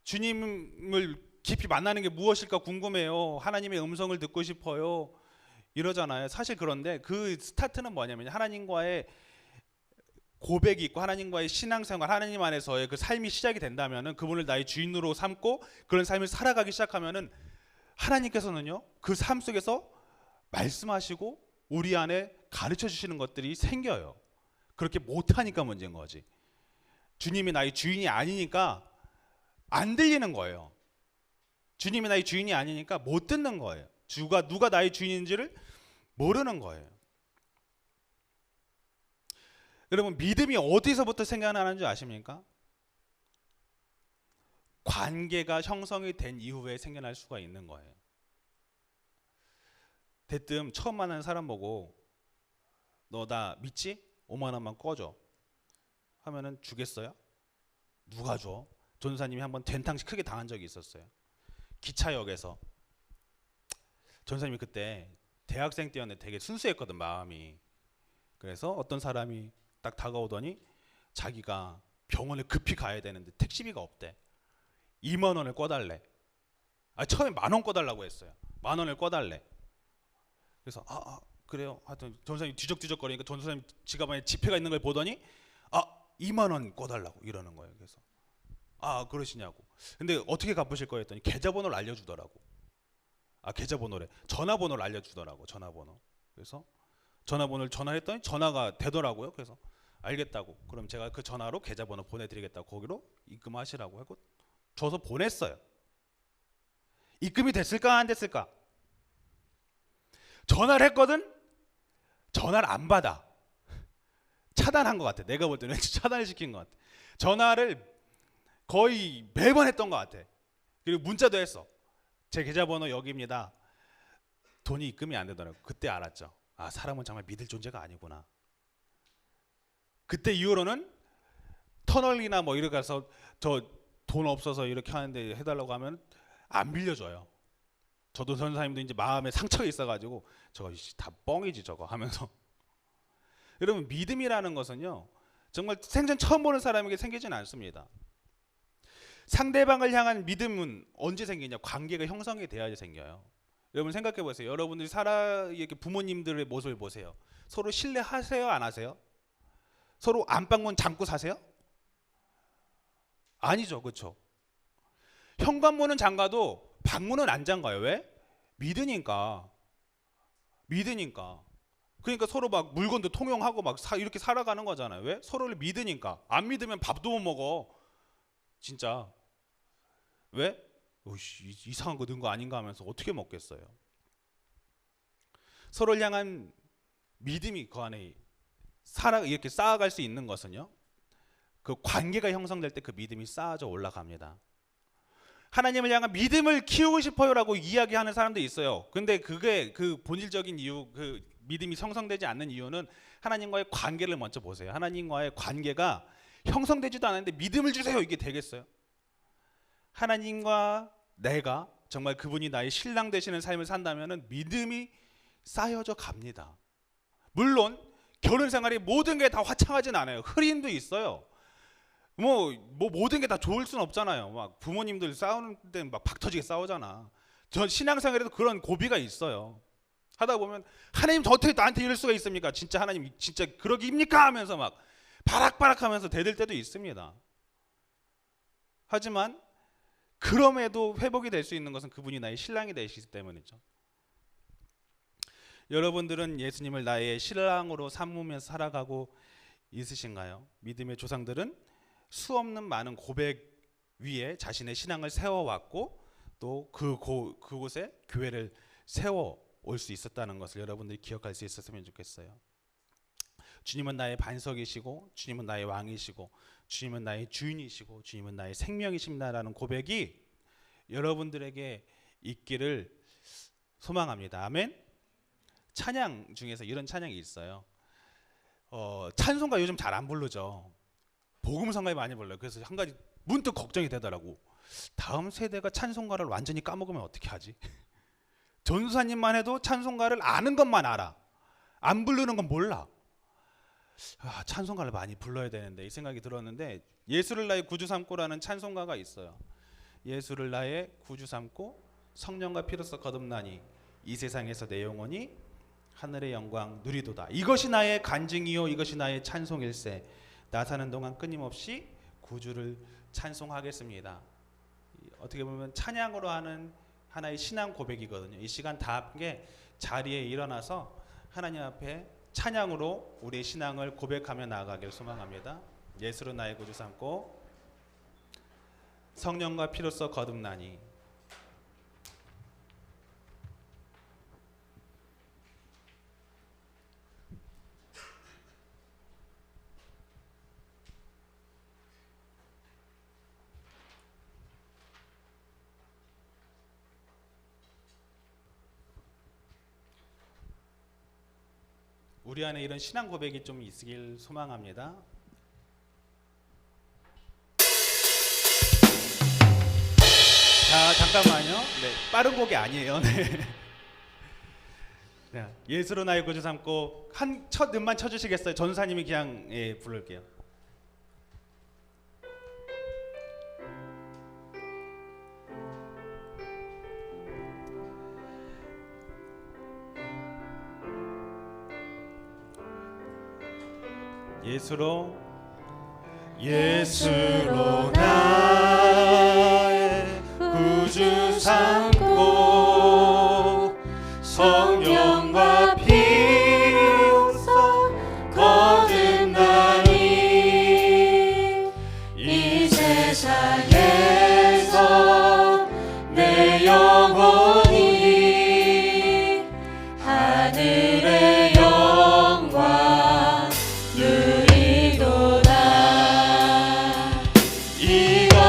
주님을 깊이 만나는 게 무엇일까 궁금해요. 하나님의 음성을 듣고 싶어요. 이러잖아요. 사실 그런데 그 스타트는 뭐냐면 하나님과의 고백이 있고 하나님과의 신앙생활, 하나님 안에서의 그 삶이 시작이 된다면은, 그분을 나의 주인으로 삼고 그런 삶을 살아가기 시작하면은 하나님께서는요, 그 삶 속에서 말씀하시고 우리 안에 가르쳐 주시는 것들이 생겨요. 그렇게 못하니까 문제인 거지. 주님이 나의 주인이 아니니까 안 들리는 거예요. 주님이 나의 주인이 아니니까 못 듣는 거예요. 누가 나의 주인인지를 모르는 거예요. 여러분, 믿음이 어디서부터 생겨나는 줄 아십니까? 관계가 형성이 된 이후에 생겨날 수가 있는 거예요. 대뜸 처음 만나는 사람 보고 너 나 믿지? 5만 원만 꺼줘 하면은 주겠어요? 누가 줘? 전사님이 한번 된탕식 크게 당한 적이 있었어요. 기차역에서. 전사님이 그때 대학생 때였는데 되게 순수했거든, 마음이. 그래서 어떤 사람이 딱 다가오더니 자기가 병원에 급히 가야 되는데 택시비가 없대. 2만 원을 꺼달래. 처음에 10,000원 꺼달라고 했어요. 10,000원을 꺼달래. 그래서 그래요. 하여튼 전사님 뒤적뒤적거리니까 전사님 지갑 안에 지폐가 있는 걸 보더니 2만 원 꺼달라고 이러는 거예요. 그래서 그러시냐고. 근데 어떻게 갚으실 거예요 했더니 계좌번호를 알려주더라고. 계좌번호래. 전화번호를 알려주더라고. 전화번호. 그래서 전화번호를 전화했더니 전화가 되더라고요. 그래서 알겠다고. 그럼 제가 그 전화로 계좌번호 보내드리겠다고 거기로 입금하시라고 하고 줘서 보냈어요. 입금이 됐을까 안 됐을까? 전화를 했거든. 전화를 안 받아. 차단한 것 같아. 내가 볼 때는 차단을 시킨 것 같아. 전화를 거의 매번 했던 것 같아. 그리고 문자도 했어. 제 계좌번호 여기입니다. 돈이 입금이 안 되더라고요. 그때 알았죠. 아, 사람은 정말 믿을 존재가 아니구나. 그때 이후로는 터널이나 뭐 이렇게 가서 저 돈 없어서 이렇게 하는데 해달라고 하면 안 빌려줘요. 저도 전사님도 이제 마음에 상처가 있어가지고 저거 다 뻥이지 저거 하면서. 여러분, 믿음이라는 것은요 정말 생전 처음 보는 사람에게 생기지는 않습니다. 상대방을 향한 믿음은 언제 생기냐? 관계가 형성이 돼야지 생겨요. 여러분 생각해 보세요. 여러분들이 이렇게 부모님들의 모습을 보세요. 서로 신뢰하세요, 안 하세요? 서로 안방문 잠고 사세요? 아니죠, 그렇죠? 현관문은 잠가도 방문은 안 잠가요. 왜? 믿으니까. 그러니까 서로 막 물건도 통용하고 막 이렇게 살아가는 거잖아요. 왜? 서로를 믿으니까. 안 믿으면 밥도 못 먹어. 진짜. 왜? 이상한 거 넣은 거 아닌가 하면서 어떻게 먹겠어요? 서로를 향한 믿음이 그 안에 이렇게 쌓아갈 수 있는 것은요, 그 관계가 형성될 때 그 믿음이 쌓아져 올라갑니다. 하나님을 향한 믿음을 키우고 싶어요라고 이야기하는 사람도 있어요. 근데 그게 그 본질적인 이유, 그 믿음이 형성되지 않는 이유는 하나님과의 관계를 먼저 보세요. 하나님과의 관계가 형성되지도 않았는데 믿음을 주세요, 이게 되겠어요? 하나님과 내가 정말 그분이 나의 신랑 되시는 삶을 산다면 믿음이 쌓여져 갑니다. 물론 결혼 생활이 모든 게 다 화창하진 않아요. 흐림도 있어요. 뭐 모든 게 다 좋을 수는 없잖아요. 막 부모님들 싸우는 때 막 박터지게 싸우잖아. 전 신앙생활에도 그런 고비가 있어요. 하다 보면 하나님 저 어떻게 나한테 이럴 수가 있습니까? 진짜 하나님 진짜 그러기입니까? 하면서 막 바락바락하면서 대들 때도 있습니다. 하지만 그럼에도 회복이 될 수 있는 것은 그분이 나의 신랑이 되시기 때문이죠. 여러분들은 예수님을 나의 신랑으로 삼으면서 살아가고 있으신가요? 믿음의 조상들은 수없는 많은 고백 위에 자신의 신앙을 세워왔고 또 그곳에 교회를 세워올 수 있었다는 것을 여러분들이 기억할 수 있었으면 좋겠어요. 주님은 나의 반석이시고 주님은 나의 왕이시고 주님은 나의 주인이시고 주님은 나의 생명이십니다라는 고백이 여러분들에게 있기를 소망합니다. 아멘. 찬양 중에서 이런 찬양이 있어요. 찬송가 요즘 잘 안 부르죠. 복음성가에 많이 불러요. 그래서 한 가지 문득 걱정이 되더라고. 다음 세대가 찬송가를 완전히 까먹으면 어떻게 하지? 전도사님만 해도 찬송가를 아는 것만 알아. 안 부르는 건 몰라. 찬송가를 많이 불러야 되는데 이 생각이 들었는데, 예수를 나의 구주 삼고라는 찬송가가 있어요. 예수를 나의 구주 삼고 성령과 피로써 거듭나니 이 세상에서 내 영혼이 하늘의 영광 누리도다. 이것이 나의 간증이요 이것이 나의 찬송일세. 나 사는 동안 끊임없이 구주를 찬송하겠습니다. 어떻게 보면 찬양으로 하는 하나의 신앙 고백이거든요. 이 시간 다 함께 자리에 일어나서 하나님 앞에 찬양으로 우리의 신앙을 고백하며 나아가길 소망합니다. 예수로 나의 구주 삼고 성령과 피로써 거듭나니. 우리 안에 이런 신앙 고백이 좀 있길 소망합니다. 자, 잠깐만요. 네, 빠른 곡이 아니에요. 네. 네, 예수로 나의 구주 삼고 첫 음만 쳐주시겠어요? 전사님이 그냥 부를게요. 예수로 나의 구주 삼고 성령과 피로써 거듭나니 이 세상에서 내 영혼이 하늘의 영광 누리도다. 이것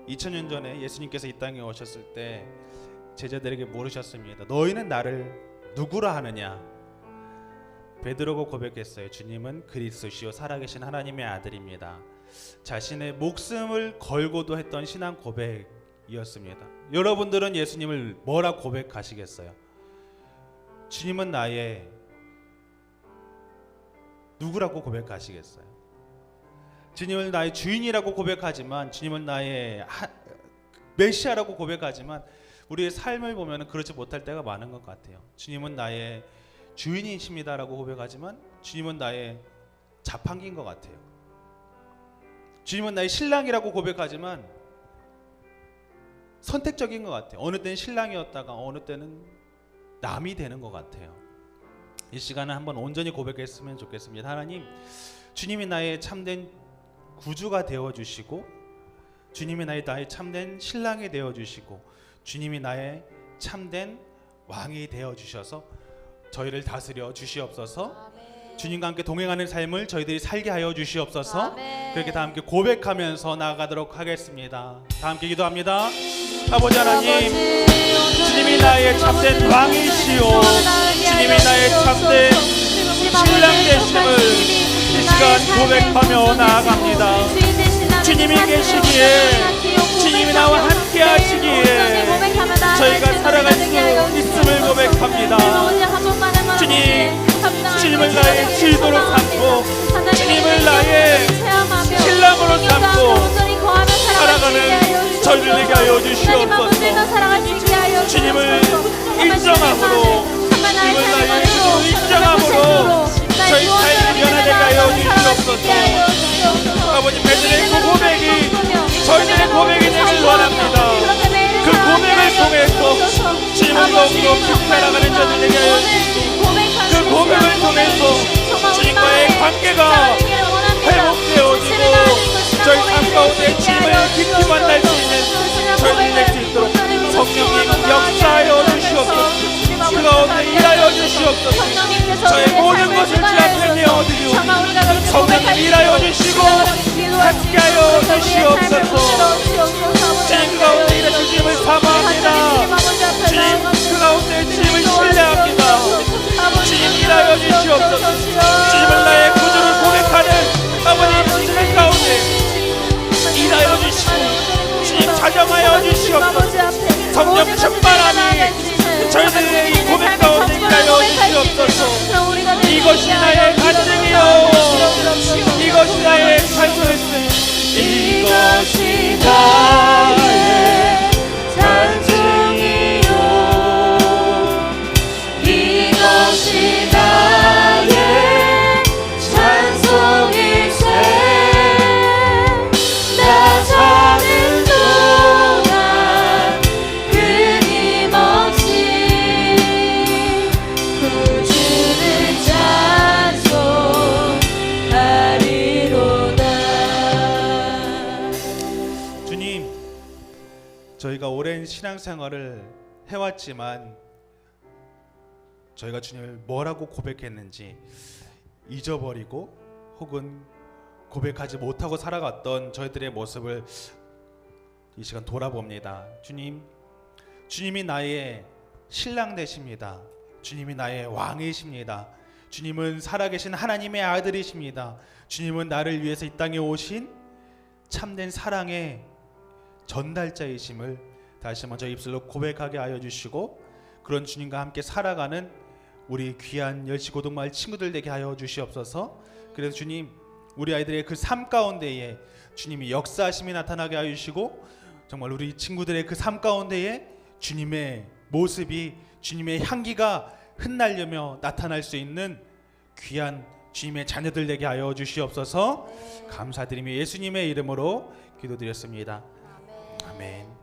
2000년 전에 예수님께서 이 땅에 오셨을 때 제자들에게 물으셨습니다. 너희는 나를 누구라 하느냐? 베드로가 고백했어요. 주님은 그리스도시요 살아계신 하나님의 아들입니다. 자신의 목숨을 걸고도 했던 신앙 고백이었습니다. 여러분들은 예수님을 뭐라 고백하시겠어요? 주님은 나의 누구라고 고백하시겠어요? 주님을 나의 주인이라고 고백하지만, 주님은 나의 메시아라고 고백하지만 우리의 삶을 보면 그렇지 못할 때가 많은 것 같아요. 주님은 나의 주인이십니다라고 고백하지만 주님은 나의 자판기인 것 같아요. 주님은 나의 신랑이라고 고백하지만 선택적인 것 같아요. 어느 때는 신랑이었다가 어느 때는 남이 되는 것 같아요. 이 시간은 한번 온전히 고백했으면 좋겠습니다. 하나님, 주님이 나의 참된 구주가 되어주시고, 주님이 나의 참된 신랑이 되어주시고, 주님이 나의 참된 왕이 되어주셔서 저희를 다스려 주시옵소서. 주님과 함께 동행하는 삶을 저희들이 살게 하여 주시옵소서. 그렇게 다 함께 고백하면서 나아가도록 하겠습니다. 다 함께 기도합니다. 아버지 하나님, 주님이 나의 참된 왕이시오, 주님이 나의 참된 신랑 되심을 이 시간 고백하며 나아갑니다. 주님이 계시기에, 주님이 나와 함께 하시기에 저희가 살아갈 수 있음을 고백합니다. 주님을 나의 지도로 삼고, 주님을 나의 신랑으로 삼고 살아가는 저희를 되게 하여 주시옵소서. 주님을 인정함으로, 주님을 나의 구주로 인정함으로 저희 삶이 변화되게 하여 주시옵소서. 아버지, 베드로의 그 고백이 저희들의 고백이 되길 원합니다. 그 고백을 통해서 주님을 더욱더 깊이 알아가는 저희들 되게 하여 주시옵소서. 그 고백을 통해서 주님과의 관계가 회복되어지고 저희 삶 가운데 주님을 깊이 만날 수 있는 저희들이 될 수 있도록 성령님 역사하여 주시옵소서. 그 가운데 일하여 주시옵소서. 저의 모든 것을 주 앞에 내어드리오. 성령님 일하여 주시고 함께하여 주시옵소서. 주님 가운데 일해 주심을 사모합니다. 주님 그 가운데 주님을 신뢰합니다. 주님 일하여 주시옵소서. 주님을 나의 구주를 고백하는 아버지 주님 가운데 일하여 주시고 주님 자정하여 주시옵소서. 성령 충만함이 저희들의 이 고백 가운데 일하여 주시옵소서. 이것이 나의 간증이요, 이것이 나의 찬송이요, 이것이 나의 간증이요, 이것이 나의 찬송일세. 나 사는 동안 끊임없이 구주를 찬송하리로다. 주님, 저희가 오랜 신앙생활을 해왔지만 저희가 주님을 뭐라고 고백했는지 잊어버리고 혹은 고백하지 못하고 살아갔던 저희들의 모습을 이 시간 돌아봅니다. 주님, 주님이 나의 신랑 되십니다. 주님이 나의 왕이십니다. 주님은 살아계신 하나님의 아들이십니다. 주님은 나를 위해서 이 땅에 오신 참된 사랑의 전달자이심을 다시 한번 저희 입술로 고백하게 하여 주시고, 그런 주님과 함께 살아가는 우리 귀한 열시고등마을 친구들 되게 하여 주시옵소서. 그래서 주님, 우리 아이들의 그 삶 가운데에 주님이 역사하심이 나타나게 하여 주시고, 정말 우리 친구들의 그 삶 가운데에 주님의 모습이, 주님의 향기가 흩날려며 나타날 수 있는 귀한 주님의 자녀들 되게 하여 주시옵소서. 감사드리며 예수님의 이름으로 기도드렸습니다. 아멘.